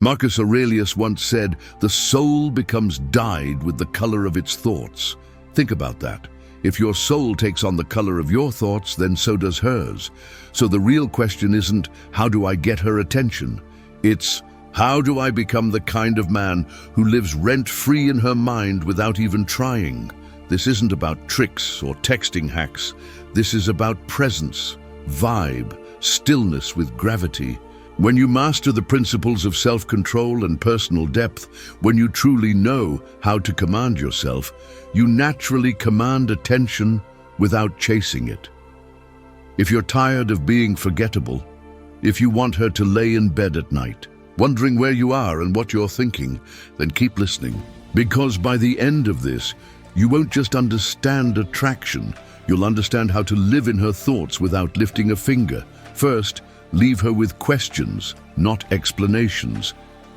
Marcus Aurelius once said, "The soul becomes dyed with the color of its thoughts." Think about that. If your soul takes on the color of your thoughts, then so does hers. So the real question isn't, how do I get her attention? It's, how do I become the kind of man who lives rent-free in her mind without even trying? This isn't about tricks or texting hacks. This is about presence, vibe, stillness with gravity. When you master the principles of self-control and personal depth, when you truly know how to command yourself, you naturally command attention without chasing it. If you're tired of being forgettable, if you want her to lay in bed at night, wondering where you are and what you're thinking, then keep listening. Because by the end of this, you won't just understand attraction, you'll understand how to live in her thoughts without lifting a finger. First, leave her with questions, not explanations.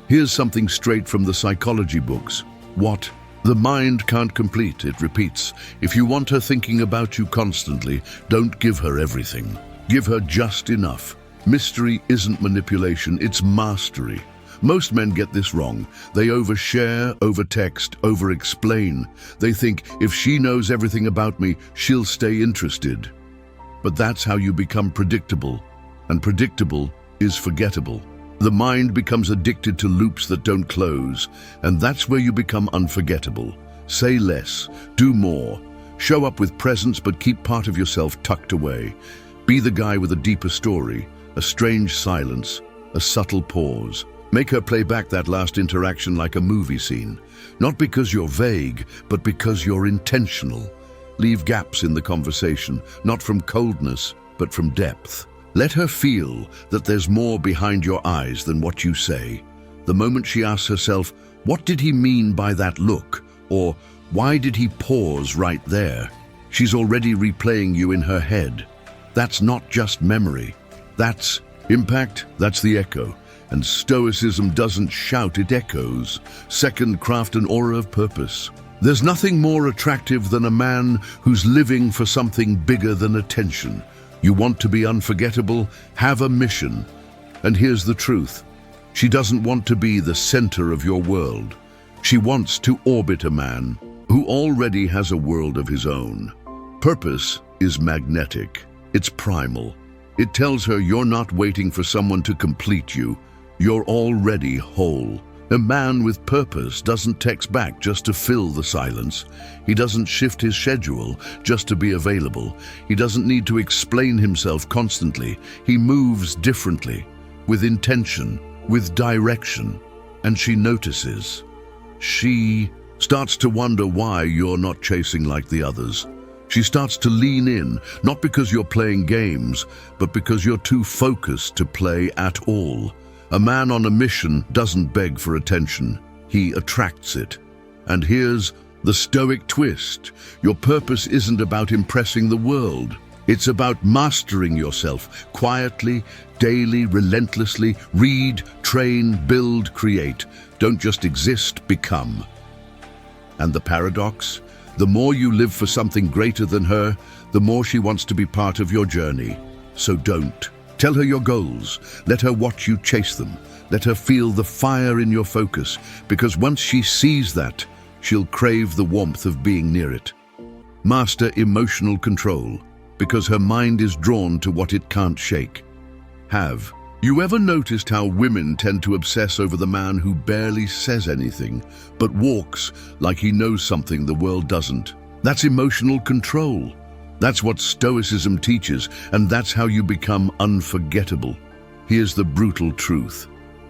Here's something straight from the psychology books. What the mind can't complete, it repeats. If you want her thinking about you constantly, don't give her everything. Give her just enough. Mystery isn't manipulation, it's mastery. Most men get this wrong. They overshare, overtext, over-explain. They think, if she knows everything about me, she'll stay interested. But that's how you become predictable. And predictable is forgettable. The mind becomes addicted to loops that don't close, and that's where you become unforgettable. Say less, do more. Show up with presence, but keep part of yourself tucked away. Be the guy with a deeper story, a strange silence, a subtle pause. Make her play back that last interaction like a movie scene. Not because you're vague, but because you're intentional. Leave gaps in the conversation, not from coldness, but from depth. Let her feel that there's more behind your eyes than what you say. The moment she asks herself, "What did he mean by that look?" or "Why did he pause right there?" she's already replaying you in her head. That's not just memory. That's impact, that's the echo. And Stoicism doesn't shout, it echoes. Second, craft an aura of purpose. There's nothing more attractive than a man who's living for something bigger than attention. You want to be unforgettable? Have a mission. And here's the truth. She doesn't want to be the center of your world. She wants to orbit a man who already has a world of his own. Purpose is magnetic. It's primal. It tells her you're not waiting for someone to complete you. You're already whole. A man with purpose doesn't text back just to fill the silence. He doesn't shift his schedule just to be available. He doesn't need to explain himself constantly. He moves differently, with intention, with direction. And she notices. She starts to wonder why you're not chasing like the others. She starts to lean in, not because you're playing games, but because you're too focused to play at all. A man on a mission doesn't beg for attention. He attracts it. And here's the Stoic twist. Your purpose isn't about impressing the world. It's about mastering yourself, quietly, daily, relentlessly. Read, train, build, create. Don't just exist, become. And the paradox? The more you live for something greater than her, the more she wants to be part of your journey. So don't. Tell her your goals. Let her watch you chase them. Let her feel the fire in your focus, because once she sees that, she'll crave the warmth of being near it. Master emotional control, because her mind is drawn to what it can't shake. Have you ever noticed how women tend to obsess over the man who barely says anything, but walks like he knows something the world doesn't? That's emotional control. That's what Stoicism teaches, and that's how you become unforgettable. Here's the brutal truth.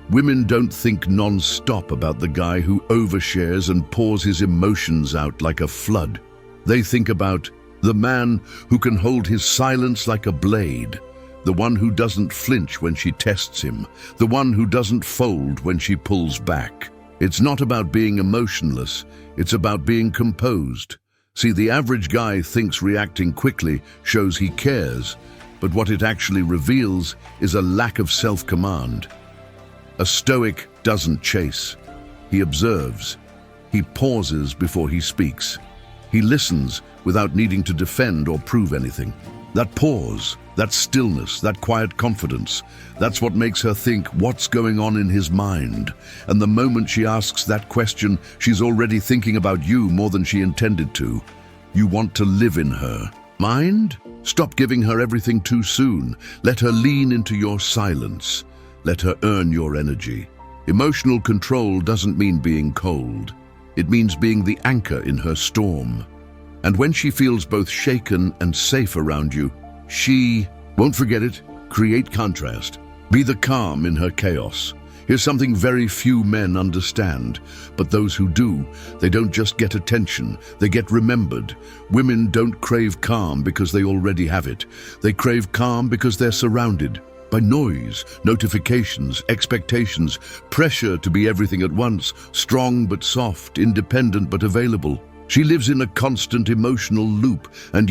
Women don't think non-stop about the guy who overshares and pours his emotions out like a flood. They think about the man who can hold his silence like a blade, the one who doesn't flinch when she tests him, the one who doesn't fold when she pulls back. It's not about being emotionless, it's about being composed. See, the average guy thinks reacting quickly shows he cares, but what it actually reveals is a lack of self-command. A Stoic doesn't chase. He observes. He pauses before he speaks. He listens without needing to defend or prove anything. That pause, That stillness, that quiet confidence, that's what makes her think what's going on in his mind. And the moment she asks that question, she's already thinking about you more than she intended to. You want to live in her mind? Stop giving her everything too soon. Let her lean into your silence. Let her earn your energy. Emotional control doesn't mean being cold. It means being the anchor in her storm. And when she feels both shaken and safe around you, she, won't forget it, create contrast. Be the calm in her chaos. Here's something very few men understand, but those who do, they don't just get attention, they get remembered. Women don't crave calm because they already have it. They crave calm because they're surrounded by noise, notifications, expectations, pressure to be everything at once, strong but soft, independent but available. She lives in a constant emotional loop, and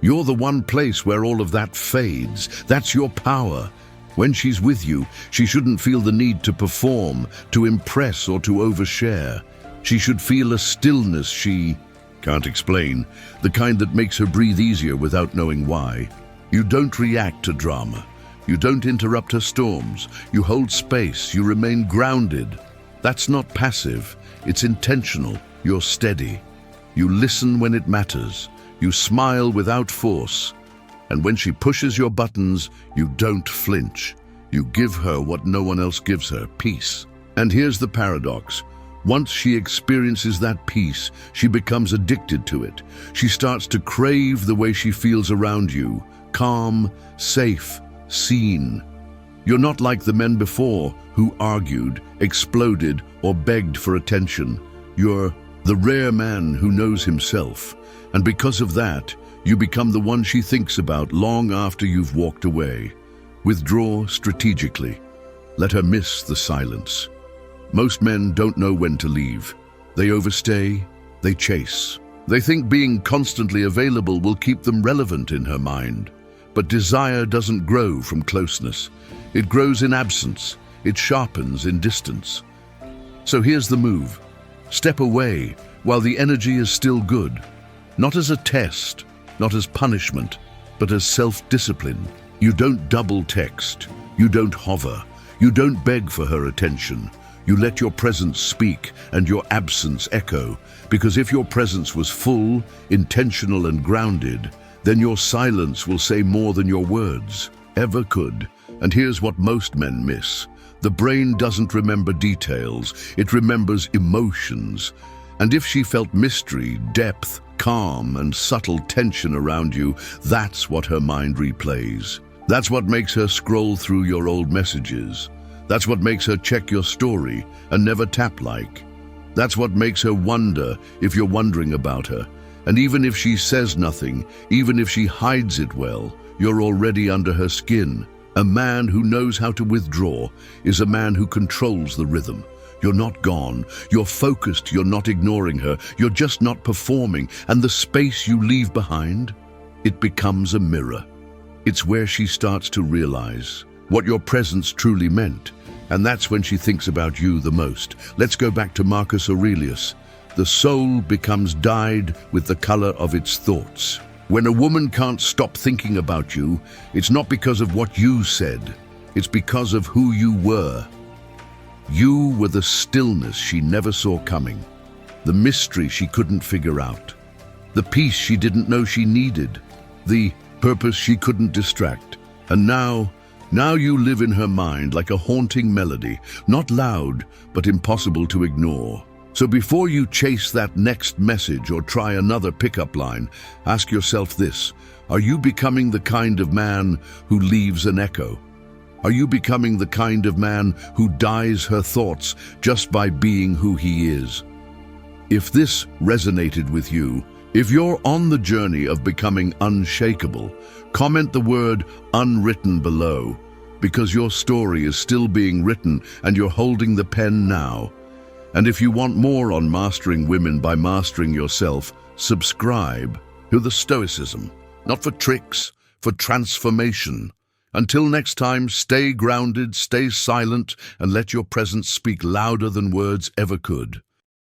you're the one place where all of that fades. That's your power. When she's with you, she shouldn't feel the need to perform, to impress, or to overshare. She should feel a stillness she can't explain, the kind that makes her breathe easier without knowing why. You don't react to drama. You don't interrupt her storms. You hold space. You remain grounded. That's not passive. It's intentional. You're steady. You listen when it matters. You smile without force. And when she pushes your buttons, you don't flinch. You give her what no one else gives her, peace. And here's the paradox. Once she experiences that peace, she becomes addicted to it. She starts to crave the way she feels around you, calm, safe, seen. You're not like the men before who argued, exploded, or begged for attention. You're the rare man who knows himself. And because of that, you become the one she thinks about long after you've walked away. Withdraw strategically. Let her miss the silence. Most men don't know when to leave. They overstay, they chase. They think being constantly available will keep them relevant in her mind. But desire doesn't grow from closeness. It grows in absence. It sharpens in distance. So here's the move. Step away while the energy is still good. Not as a test, not as punishment, but as self-discipline. You don't double text. You don't hover. You don't beg for her attention. You let your presence speak and your absence echo. Because if your presence was full, intentional and grounded, then your silence will say more than your words ever could. And here's what most men miss. The brain doesn't remember details. It remembers emotions. And if she felt mystery, depth, calm, and subtle tension around you, that's what her mind replays. That's what makes her scroll through your old messages. That's what makes her check your story and never tap like. That's what makes her wonder if you're wondering about her. And even if she says nothing, even if she hides it well, you're already under her skin. A man who knows how to withdraw is a man who controls the rhythm. You're not gone, you're focused, you're not ignoring her, you're just not performing, and the space you leave behind, it becomes a mirror. It's where she starts to realize what your presence truly meant, and that's when she thinks about you the most. Let's go back to Marcus Aurelius. The soul becomes dyed with the color of its thoughts. When a woman can't stop thinking about you, it's not because of what you said, it's because of who you were. You were the stillness she never saw coming, the mystery she couldn't figure out, the peace she didn't know she needed, the purpose she couldn't distract. And now you live in her mind like a haunting melody, not loud, but impossible to ignore. So before you chase that next message or try another pickup line, ask yourself this: are you becoming the kind of man who leaves an echo? Are you becoming the kind of man who dyes her thoughts just by being who he is? If this resonated with you, if you're on the journey of becoming unshakable, comment the word unwritten below, because your story is still being written and you're holding the pen now. And if you want more on mastering women by mastering yourself, subscribe to the Stoicism, not for tricks, for transformation. Until next time, stay grounded, stay silent, and let your presence speak louder than words ever could.